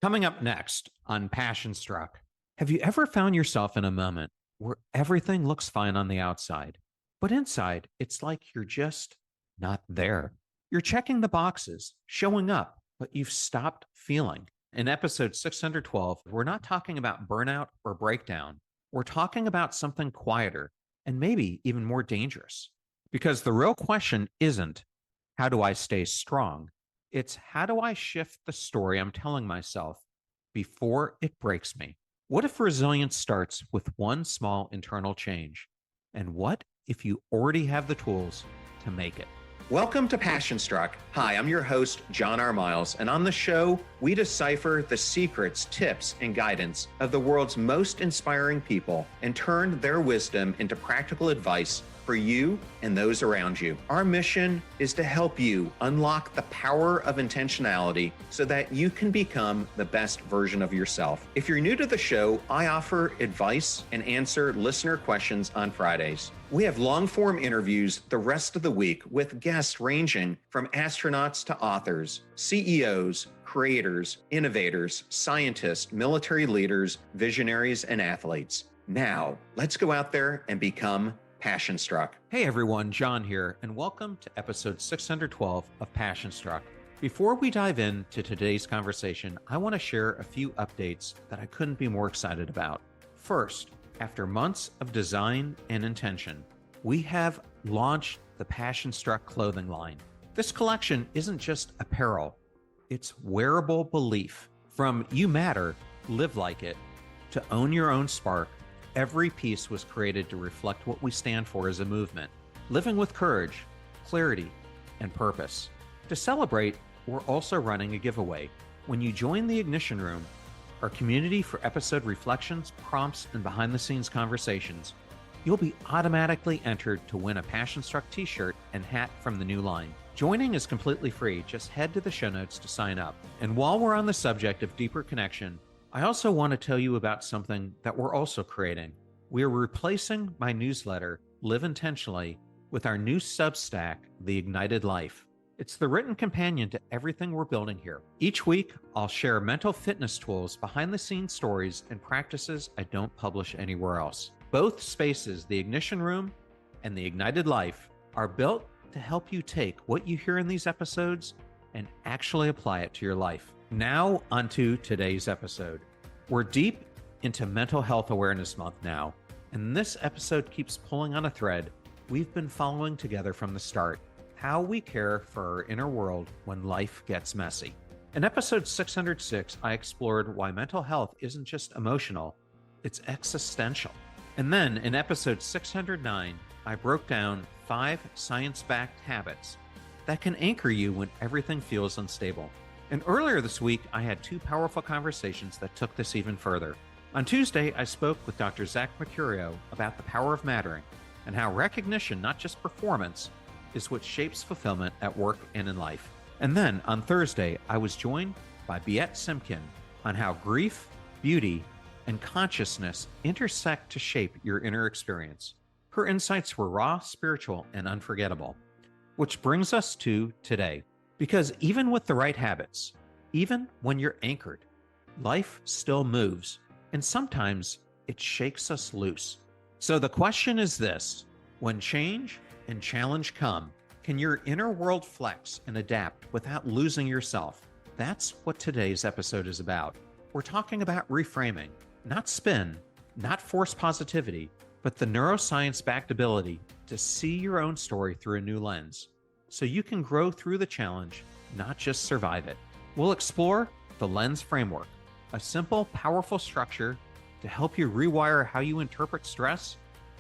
Coming up next on Passion Struck, have you ever found yourself in a moment where everything looks fine on the outside, but inside it's like you're just not there? You're checking the boxes, showing up, but you've stopped feeling. In episode 612, we're not talking about burnout or breakdown. We're talking about something quieter and maybe even more dangerous. Because the real question isn't, how do I stay strong? It's how do I shift the story I'm telling myself before it breaks me? What if resilience starts with one small internal change? And what if you already have the tools to make it? Welcome to Passion Struck. Hi, I'm your host, John R. Miles, and on the show, we decipher the secrets, tips, and guidance of the world's most inspiring people and turn their wisdom into practical advice for you and those around you. Our mission is to help you unlock the power of intentionality so that you can become the best version of yourself. If you're new to the show, I offer advice and answer listener questions on Fridays. We have long-form interviews the rest of the week with guests ranging from astronauts to authors, CEOs, creators, innovators, scientists, military leaders, visionaries, and athletes. Now, let's go out there and become Passion Struck. Hey everyone, John here, and welcome to episode 612 of Passion Struck. Before we dive into today's conversation, I want to share a few updates that I couldn't be more excited about. First, after months of design and intention, we have launched the Passion Struck clothing line. This collection isn't just apparel, it's wearable belief. From you matter, live like it, to own your own spark. Every piece was created to reflect what we stand for as a movement, living with courage, clarity, and purpose. To celebrate, we're also running a giveaway. When you join the Ignition Room, our community for episode reflections, prompts, and behind-the-scenes conversations, you'll be automatically entered to win a Passion Struck t-shirt and hat from the new line. Joining is completely free. Just head to the show notes to sign up. And while we're on the subject of deeper connection, I also want to tell you about something that we're also creating. We are replacing my newsletter, Live Intentionally, with our new Substack, The Ignited Life. It's the written companion to everything we're building here. Each week, I'll share mental fitness tools, behind-the-scenes stories, and practices I don't publish anywhere else. Both spaces, the Ignition Room and the Ignited Life, are built to help you take what you hear in these episodes and actually apply it to your life. Now, onto today's episode. We're deep into Mental Health Awareness Month now, and this episode keeps pulling on a thread we've been following together from the start: how we care for our inner world when life gets messy. In episode 606, I explored why mental health isn't just emotional, it's existential. And then in episode 609, I broke down 5 science-backed habits that can anchor you when everything feels unstable. And earlier this week, I had 2 powerful conversations that took this even further. On Tuesday, I spoke with Dr. Zach Mercurio about the power of mattering and how recognition, not just performance, is what shapes fulfillment at work and in life. And then on Thursday, I was joined by Biet Simkin on how grief, beauty, and consciousness intersect to shape your inner experience. Her insights were raw, spiritual, and unforgettable. Which brings us to today. Because even with the right habits, even when you're anchored, life still moves, and sometimes it shakes us loose. So the question is this: when change and challenge come, can your inner world flex and adapt without losing yourself? That's what today's episode is about. We're talking about reframing, not spin, not forced positivity, but the neuroscience-backed ability to see your own story through a new lens, so you can grow through the challenge, not just survive it. We'll explore the Lens Framework, a simple, powerful structure to help you rewire how you interpret stress,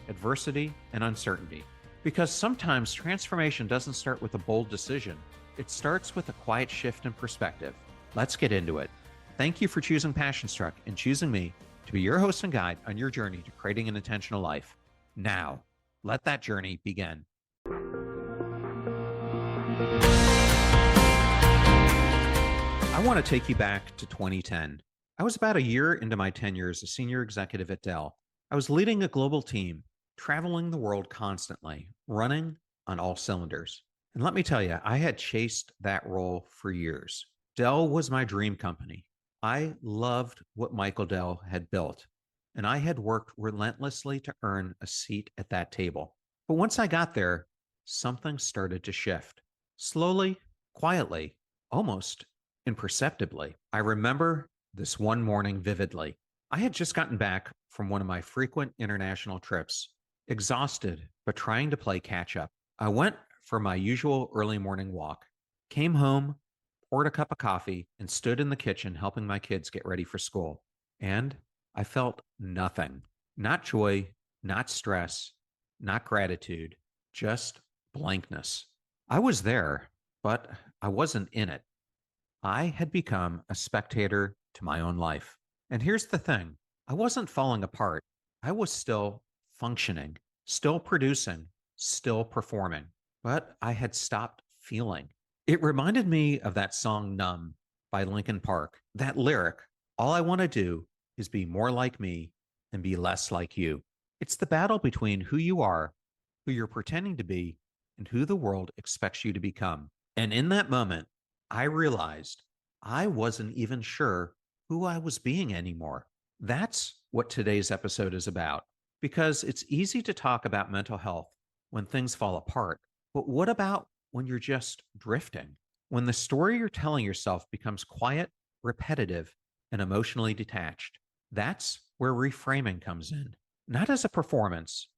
adversity, and uncertainty. Because sometimes transformation doesn't start with a bold decision. It starts with a quiet shift in perspective. Let's get into it. Thank you for choosing Passion Struck and choosing me to be your host and guide on your journey to creating an intentional life. Now, let that journey begin. I want to take you back to 2010. I was about a year into my tenure as a senior executive at Dell. I was leading a global team, traveling the world constantly, running on all cylinders. And let me tell you, I had chased that role for years. Dell was my dream company. I loved what Michael Dell had built, and I had worked relentlessly to earn a seat at that table. But once I got there, something started to shift. Slowly, quietly, almost imperceptibly. I remember this one morning vividly. I had just gotten back from one of my frequent international trips, exhausted, but trying to play catch up. I went for my usual early morning walk, came home, poured a cup of coffee, and stood in the kitchen helping my kids get ready for school. And I felt nothing, not joy, not stress, not gratitude, just blankness. I was there, but I wasn't in it. I had become a spectator to my own life. And here's the thing, I wasn't falling apart. I was still functioning, still producing, still performing, but I had stopped feeling. It reminded me of that song Numb by Linkin Park. That lyric, all I want to do is be more like me and be less like you. It's the battle between who you are, who you're pretending to be, and who the world expects you to become. And in that moment, I realized I wasn't even sure who I was being anymore. That's what today's episode is about, because it's easy to talk about mental health when things fall apart. But what about when you're just drifting? When the story you're telling yourself becomes quiet, repetitive, and emotionally detached? That's where reframing comes in. Not as a performance,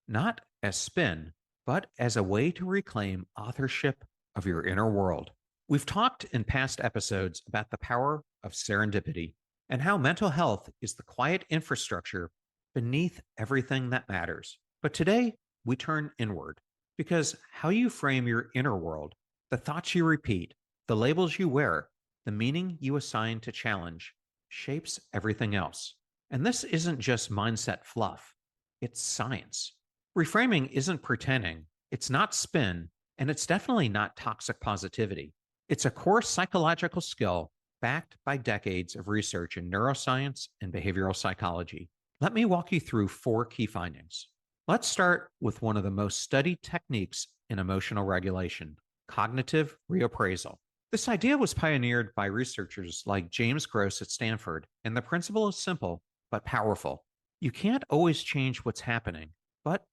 not as spin, but as a way to reclaim authorship of your inner world. We've talked in past episodes about the power of serendipity and how mental health is the quiet infrastructure beneath everything that matters. But today, we turn inward because how you frame your inner world, the thoughts you repeat, the labels you wear, the meaning you assign to challenge shapes everything else. And this isn't just mindset fluff, it's science. Reframing isn't pretending, it's not spin, and it's definitely not toxic positivity. It's a core psychological skill backed by decades of research in neuroscience and behavioral psychology. Let me walk you through 4 key findings. Let's start with one of the most studied techniques in emotional regulation, cognitive reappraisal. This idea was pioneered by researchers like James Gross at Stanford, and the principle is simple but powerful. You can't always change what's happening, but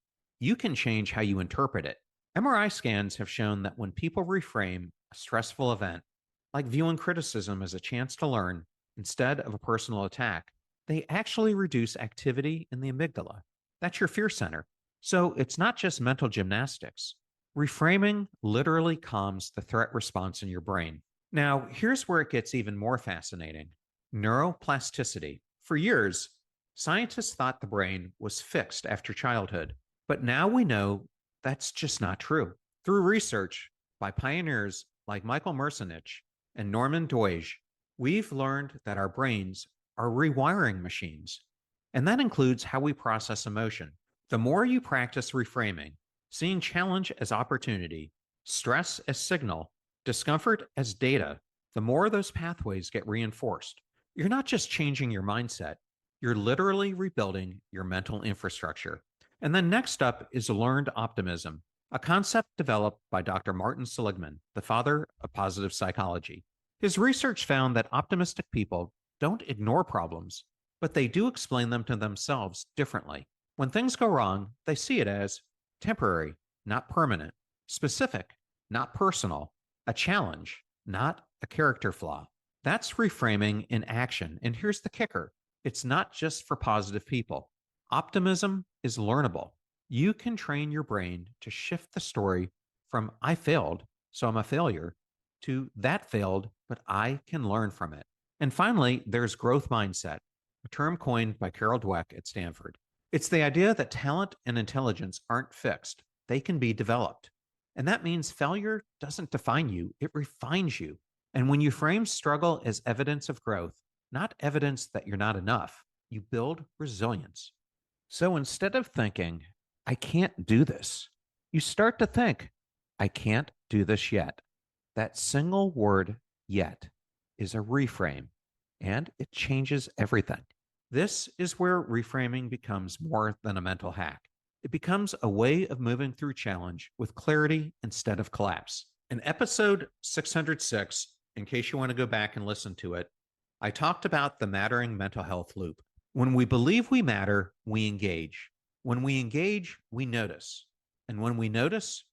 you can change how you interpret it. MRI scans have shown that when people reframe a stressful event, like viewing criticism as a chance to learn instead of a personal attack, they actually reduce activity in the amygdala. That's your fear center. So it's not just mental gymnastics. Reframing literally calms the threat response in your brain. Now, here's where it gets even more fascinating: neuroplasticity. For years, scientists thought the brain was fixed after childhood, but now we know that's just not true. Through research by pioneers like Michael Merzenich and Norman Doidge, we've learned that our brains are rewiring machines, and that includes how we process emotion. The more you practice reframing, seeing challenge as opportunity, stress as signal, discomfort as data, the more those pathways get reinforced. You're not just changing your mindset, you're literally rebuilding your mental infrastructure. And then next up is learned optimism, a concept developed by Dr. Martin Seligman, the father of positive psychology. His research found that optimistic people don't ignore problems, but they do explain them to themselves differently. When things go wrong, they see it as temporary, not permanent, specific, not personal, a challenge, not a character flaw. That's reframing in action. And here's the kicker: it's not just for positive people. Optimism is learnable. You can train your brain to shift the story from I failed, so I'm a failure, to that failed, but I can learn from it. And finally, there's growth mindset, a term coined by Carol Dweck at Stanford. It's the idea that talent and intelligence aren't fixed, they can be developed. And that means failure doesn't define you, it refines you. And when you frame struggle as evidence of growth, not evidence that you're not enough, you build resilience. So instead of thinking, I can't do this, you start to think, I can't do this yet. That single word, yet, is a reframe, and it changes everything. This is where reframing becomes more than a mental hack. It becomes a way of moving through challenge with clarity instead of collapse. In episode 606, in case you want to go back and listen to it, I talked about the mattering mental health loop. When we believe we matter, we engage. When we engage, we notice. And when we notice,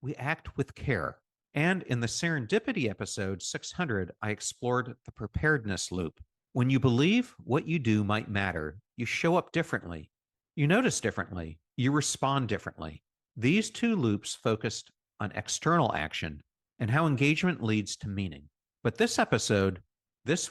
we act with care. And in the serendipity episode 600, I explored the preparedness loop. When you believe what you do might matter, you show up differently. You notice differently. You respond differently. These two loops focused on external action and how engagement leads to meaning. But this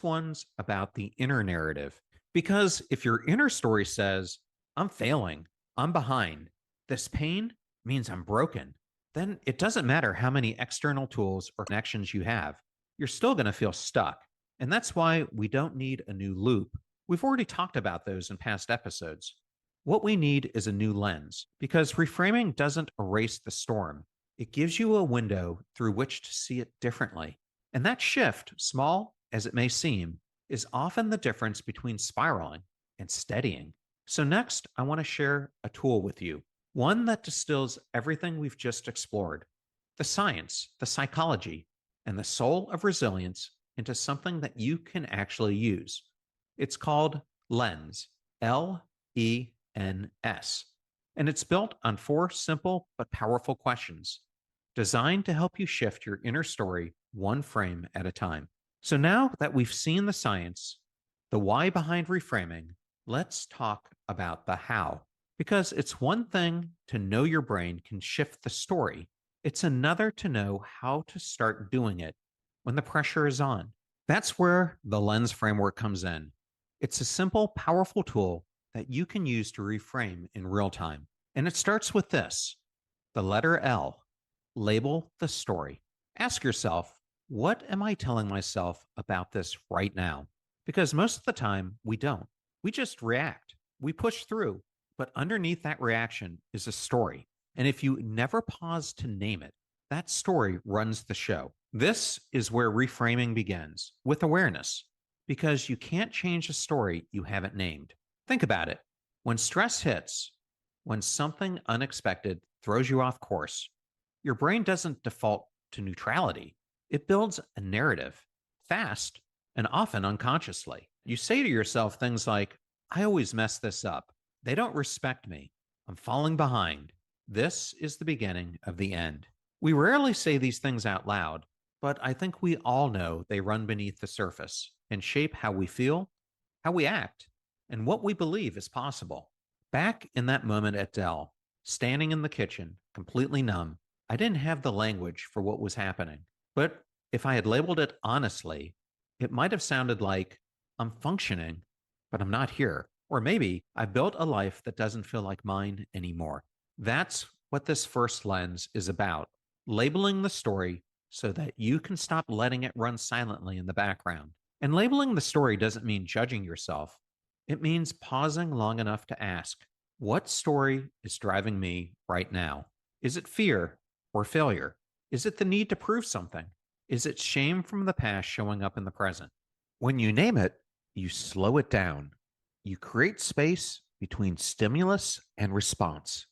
one's about the inner narrative. Because if your inner story says, I'm failing, I'm behind, this pain means I'm broken, then it doesn't matter how many external tools or connections you have. You're still going to feel stuck. And that's why we don't need a new loop. We've already talked about those in past episodes. What we need is a new lens because reframing doesn't erase the storm. It gives you a window through which to see it differently. And that shift, small as it may seem, is often the difference between spiraling and steadying. So, next, I want to share a tool with you, one that distills everything we've just explored, the science, the psychology, and the soul of resilience into something that you can actually use. It's called Lens, LENS, and it's built on 4 simple but powerful questions designed to help you shift your inner story one frame at a time. So now that we've seen the science, the why behind reframing, let's talk about the how. Because it's one thing to know your brain can shift the story, it's another to know how to start doing it when the pressure is on. That's where the lens framework comes in. It's a simple, powerful tool that you can use to reframe in real time. And it starts with this: the letter L, label the story. Ask yourself, what am I telling myself about this right now? Because most of the time, we don't. We just react, we push through. But underneath that reaction is a story. And if you never pause to name it, that story runs the show. This is where reframing begins with awareness, because you can't change a story you haven't named. Think about it. When stress hits, when something unexpected throws you off course, your brain doesn't default to neutrality. It builds a narrative, fast and often unconsciously. You say to yourself things like, I always mess this up. They don't respect me. I'm falling behind. This is the beginning of the end. We rarely say these things out loud, but I think we all know they run beneath the surface and shape how we feel, how we act, and what we believe is possible. Back in that moment at Dell, standing in the kitchen, completely numb, I didn't have the language for what was happening. But if I had labeled it honestly, it might have sounded like, I'm functioning, but I'm not here. Or maybe I built a life that doesn't feel like mine anymore. That's what this first lens is about: labeling the story so that you can stop letting it run silently in the background. And labeling the story doesn't mean judging yourself. It means pausing long enough to ask, what story is driving me right now? Is it fear or failure? Is it the need to prove something? Is it shame from the past showing up in the present? When you name it, you slow it down. You create space between stimulus and response.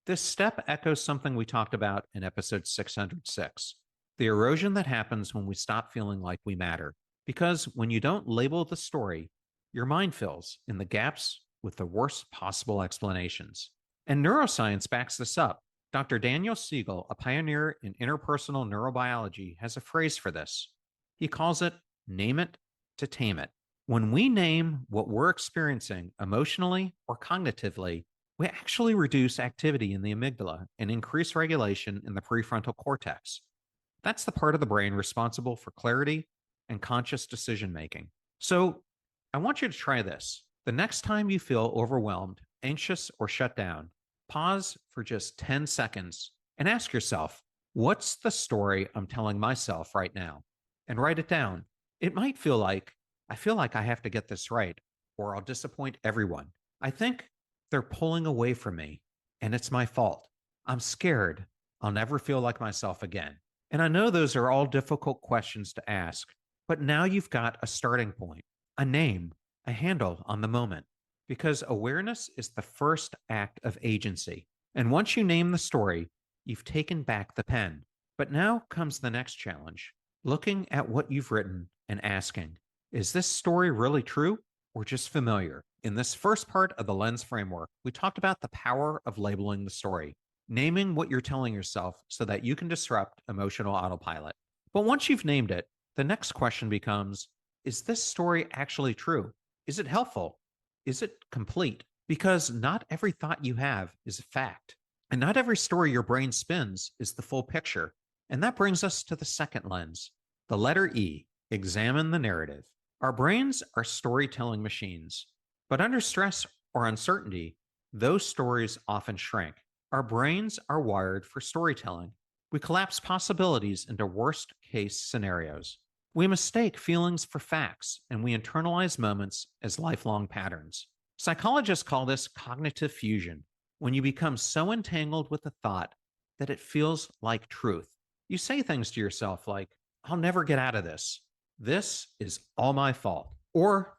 This step echoes something we talked about in episode 606, the erosion that happens when we stop feeling like we matter. Because when you don't label the story, your mind fills in the gaps with the worst possible explanations. And neuroscience backs this up. Dr. Daniel Siegel, a pioneer in interpersonal neurobiology, has a phrase for this. He calls it name it to tame it. When we name what we're experiencing emotionally or cognitively, we actually reduce activity in the amygdala and increase regulation in the prefrontal cortex. That's the part of the brain responsible for clarity and conscious decision making. So I want you to try this. The next time you feel overwhelmed, anxious, or shut down, pause for just 10 seconds and ask yourself, what's the story I'm telling myself right now? And write it down. It might feel like, I feel like I have to get this right, or I'll disappoint everyone. I think they're pulling away from me, and it's my fault. I'm scared. I'll never feel like myself again. And I know those are all difficult questions to ask, but now you've got a starting point, a name, a handle on the moment, because awareness is the first act of agency. And once you name the story, you've taken back the pen. But now comes the next challenge, looking at what you've written and asking, Is this story really true or just familiar? In this first part of the lens framework, we talked about the power of labeling the story, naming what you're telling yourself so that you can disrupt emotional autopilot. But once you've named it, the next question becomes, is this story actually true? Is it helpful? Is it complete? Because not every thought you have is a fact, and not every story your brain spins is the full picture. And that brings us to the second lens, the letter E, examine the narrative. Our brains are storytelling machines, but under stress or uncertainty, those stories often shrink. Our brains are wired for storytelling. We collapse possibilities into worst case scenarios. We mistake feelings for facts, and we internalize moments as lifelong patterns. Psychologists call this cognitive fusion, when you become so entangled with a thought that it feels like truth. You say things to yourself like, I'll never get out of this. This is all my fault. Or,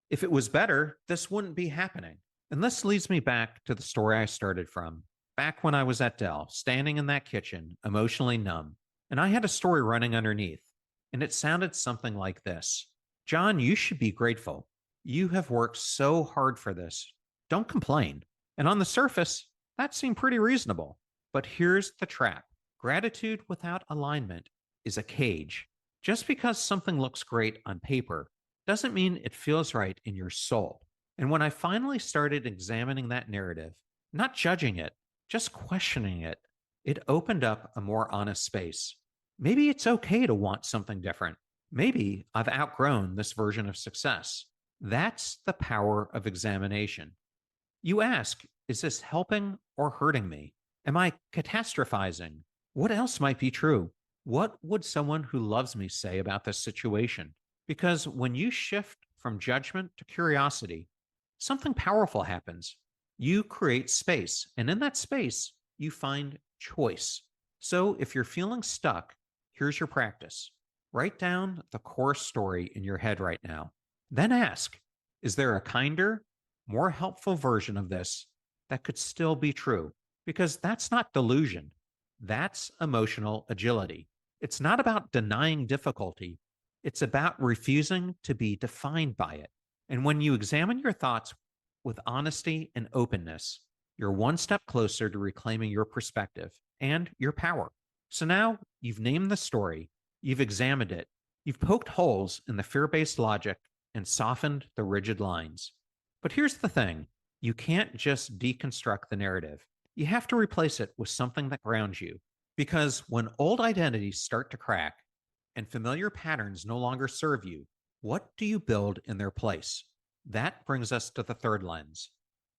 if it was better, this wouldn't be happening. And this leads me back to the story I started from. Back when I was at Dell, standing in that kitchen, emotionally numb, and I had a story running underneath, and it sounded something like this. John, you should be grateful. You have worked so hard for this. Don't complain. And on the surface, that seemed pretty reasonable. But here's the trap. Gratitude without alignment is a cage. Just because something looks great on paper doesn't mean it feels right in your soul. And when I finally started examining that narrative, not judging it, just questioning it, it opened up a more honest space. Maybe it's okay to want something different. Maybe I've outgrown this version of success. That's the power of examination. You ask, is this helping or hurting me? Am I catastrophizing? What else might be true? What would someone who loves me say about this situation? Because when you shift from judgment to curiosity, something powerful happens. You create space, and in that space, you find choice. So if you're feeling stuck, here's your practice. Write down the core story in your head right now. Then ask, is there a kinder, more helpful version of this that could still be true? Because that's not delusion. That's emotional agility. It's not about denying difficulty. It's about refusing to be defined by it. And when you examine your thoughts with honesty and openness, you're one step closer to reclaiming your perspective and your power. So now you've named the story, you've examined it, you've poked holes in the fear-based logic and softened the rigid lines. But here's the thing, you can't just deconstruct the narrative. You have to replace it with something that grounds you. Because when old identities start to crack and familiar patterns no longer serve you, what do you build in their place? That brings us to the third lens,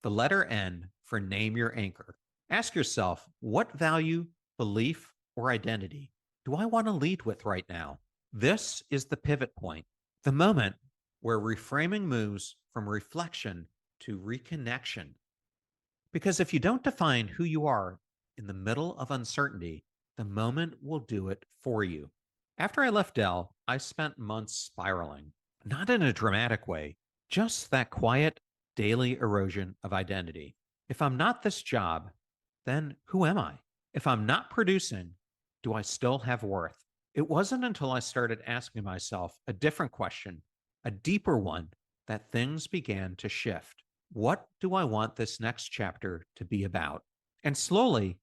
the letter N for name your anchor. Ask yourself, what value, belief, or identity do I want to lead with right now? This is the pivot point, the moment where reframing moves from reflection to reconnection. Because if you don't define who you are in the middle of uncertainty, the moment will do it for you. After I left Dell, I spent months spiraling, not in a dramatic way, just that quiet daily erosion of identity. If I'm not this job, then who am I? If I'm not producing, do I still have worth? It wasn't until I started asking myself a different question, a deeper one, that things began to shift. What do I want this next chapter to be about? And slowly,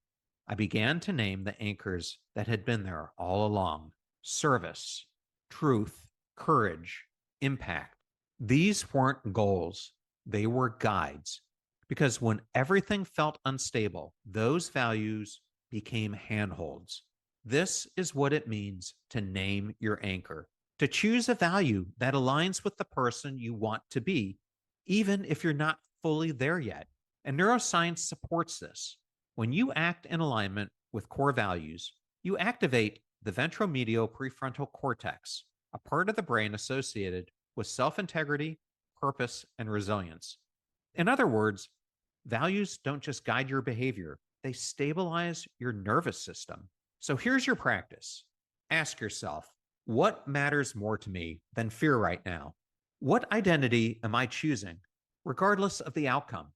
I began to name the anchors that had been there all along: service, truth, courage, impact. These weren't goals, they were guides. Because when everything felt unstable, those values became handholds. This is what it means to name your anchor, to choose a value that aligns with the person you want to be, even if you're not fully there yet. And neuroscience supports this. When you act in alignment with core values, you activate the ventromedial prefrontal cortex, a part of the brain associated with self-integrity, purpose, and resilience. In other words, values don't just guide your behavior, they stabilize your nervous system. So here's your practice. Ask yourself, what matters more to me than fear right now? What identity am I choosing, regardless of the outcome?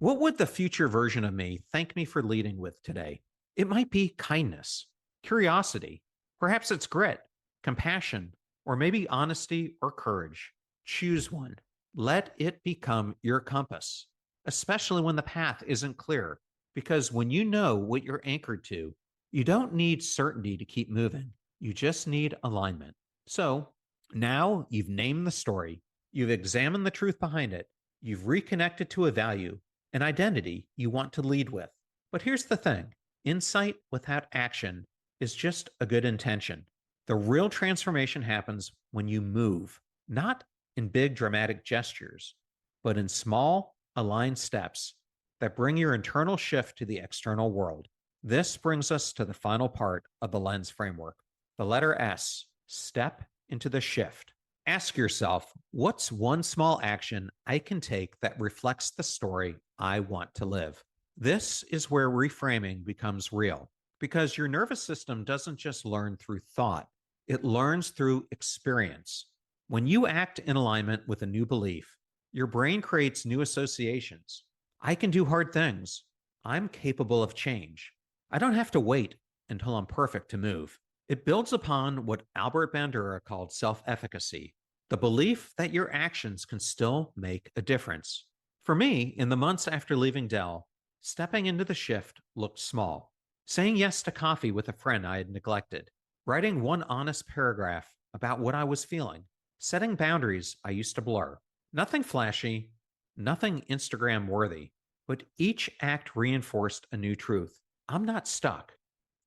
What would the future version of me thank me for leading with today? It might be kindness, curiosity, perhaps it's grit, compassion, or maybe honesty or courage. Choose one. Let it become your compass, especially when the path isn't clear. Because when you know what you're anchored to, you don't need certainty to keep moving. You just need alignment. So now you've named the story, you've examined the truth behind it, you've reconnected to a value, an identity you want to lead with. But here's the thing: insight without action is just a good intention. The real transformation happens when you move, not in big dramatic gestures, but in small, aligned steps that bring your internal shift to the external world. This brings us to the final part of the lens framework, the letter S, step into the shift. Ask yourself, what's one small action I can take that reflects the story I want to live? This is where reframing becomes real, because your nervous system doesn't just learn through thought, it learns through experience. When you act in alignment with a new belief, your brain creates new associations. I can do hard things. I'm capable of change. I don't have to wait until I'm perfect to move. It builds upon what Albert Bandura called self-efficacy, the belief that your actions can still make a difference. For me, in the months after leaving Dell, stepping into the shift looked small. Saying yes to coffee with a friend I had neglected, writing one honest paragraph about what I was feeling, setting boundaries I used to blur. Nothing flashy, nothing Instagram worthy, but each act reinforced a new truth. I'm not stuck,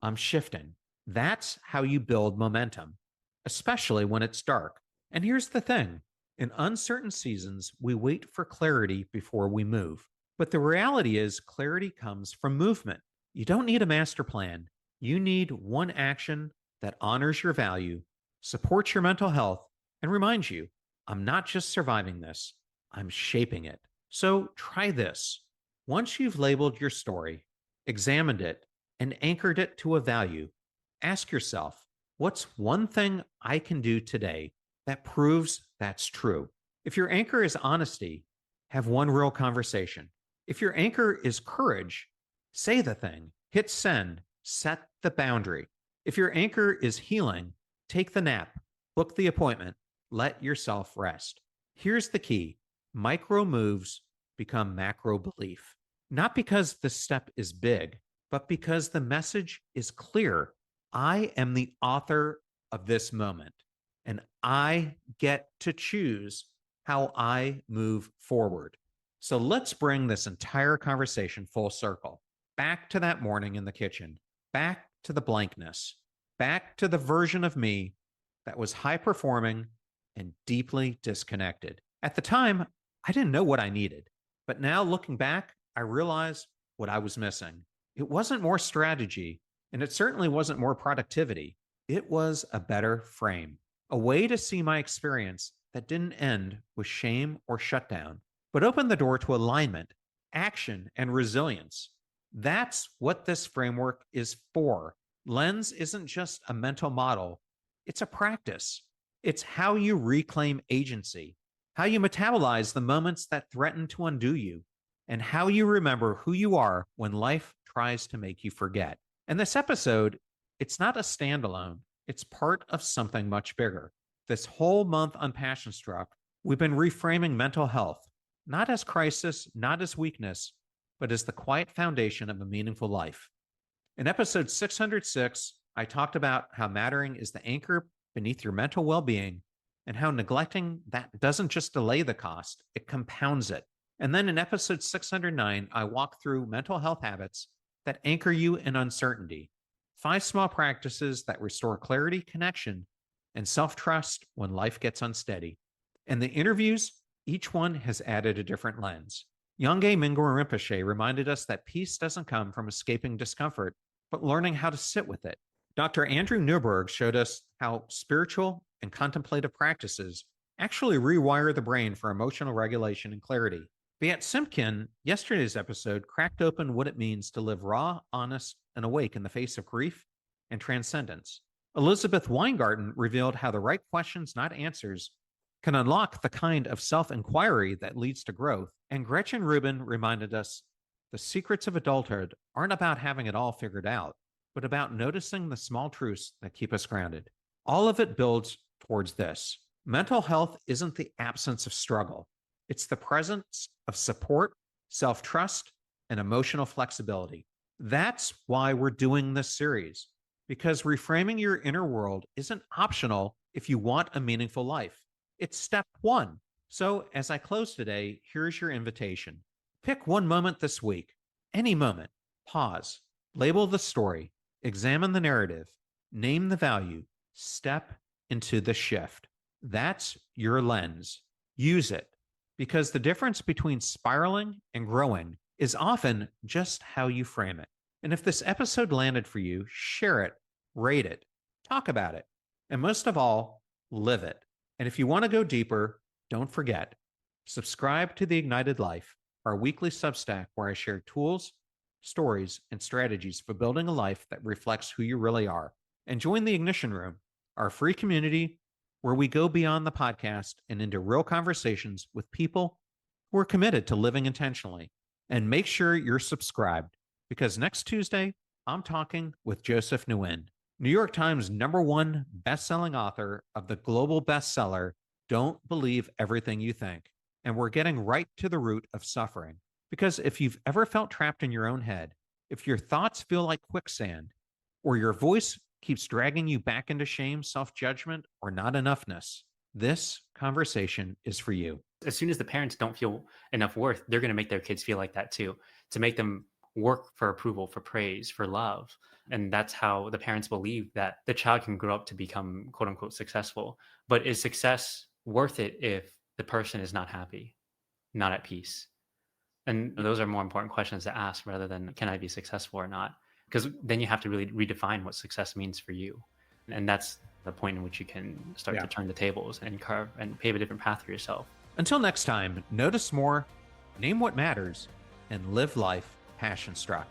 I'm shifting. That's how you build momentum, especially when it's dark. And here's the thing: in uncertain seasons, we wait for clarity before we move. But the reality is, clarity comes from movement. You don't need a master plan. You need one action that honors your value, supports your mental health, and reminds you, I'm not just surviving this, I'm shaping it. So try this. Once you've labeled your story, examined it, and anchored it to a value, ask yourself, what's one thing I can do today that proves that's true? If your anchor is honesty, have one real conversation. If your anchor is courage, say the thing, hit send, set the boundary. If your anchor is healing, take the nap, book the appointment, let yourself rest. Here's the key: micro moves become macro belief. Not because the step is big, but because the message is clear. I am the author of this moment, and I get to choose how I move forward. So let's bring this entire conversation full circle, back to that morning in the kitchen, back to the blankness, back to the version of me that was high performing and deeply disconnected. At the time, I didn't know what I needed, but now looking back, I realized what I was missing. It wasn't more strategy, and it certainly wasn't more productivity. It was a better frame, a way to see my experience that didn't end with shame or shutdown, but opened the door to alignment, action, and resilience. That's what this framework is for. Lens isn't just a mental model, it's a practice. It's how you reclaim agency, how you metabolize the moments that threaten to undo you, and how you remember who you are when life tries to make you forget. And this episode, it's not a standalone, it's part of something much bigger. This whole month on Passion Struck, we've been reframing mental health, not as crisis, not as weakness, but as the quiet foundation of a meaningful life. In episode 606, I talked about how mattering is the anchor beneath your mental well being and how neglecting that doesn't just delay the cost, it compounds it. And then in episode 609, I walk through mental health habits that anchor you in uncertainty, 5 small practices that restore clarity, connection, and self trust when life gets unsteady. And the interviews, each one has added a different lens. Yongey Mingyur Rinpoche reminded us that peace doesn't come from escaping discomfort, but learning how to sit with it. Dr. Andrew Newberg showed us how spiritual and contemplative practices actually rewire the brain for emotional regulation and clarity. Beat Simpkin, yesterday's episode, cracked open what it means to live raw, honest, and awake in the face of grief and transcendence. Elizabeth Weingarten revealed how the right questions, not answers, can unlock the kind of self-inquiry that leads to growth. And Gretchen Rubin reminded us the secrets of adulthood aren't about having it all figured out, but about noticing the small truths that keep us grounded. All of it builds towards this: Mental health isn't the absence of struggle, it's the presence of support, self trust, and emotional flexibility. That's why we're doing this series, because reframing your inner world isn't optional if you want a meaningful life. It's step one. So, as I close today, here's your invitation. Pick one moment this week, any moment, pause, label the story, examine the narrative, name the value, step into the shift. That's your lens. Use it, because the difference between spiraling and growing is often just how you frame it. And if this episode landed for you, share it, rate it, talk about it, and most of all, live it. And if you want to go deeper, don't forget, subscribe to The Ignited Life, our weekly Substack where I share tools, stories, and strategies for building a life that reflects who you really are. And join the Ignition Room, our free community where we go beyond the podcast and into real conversations with people who are committed to living intentionally. And make sure you're subscribed, because next Tuesday, I'm talking with Joseph Nguyen, New York Times #1 best-selling author of the global bestseller, Don't Believe Everything You Think. And we're getting right to the root of suffering. Because if you've ever felt trapped in your own head, if your thoughts feel like quicksand, or your voice keeps dragging you back into shame, self-judgment, or not enoughness, this conversation is for you. As soon as the parents don't feel enough worth, they're going to make their kids feel like that too, to make them work for approval, for praise, for love. And that's how the parents believe that the child can grow up to become quote unquote successful. But is success worth it if the person is not happy, not at peace? And those are more important questions to ask rather than can I be successful or not? Because then you have to really redefine what success means for you. And that's the point in which you can start to turn the tables and carve and pave a different path for yourself. Until next time, notice more, name what matters, and live life passion struck.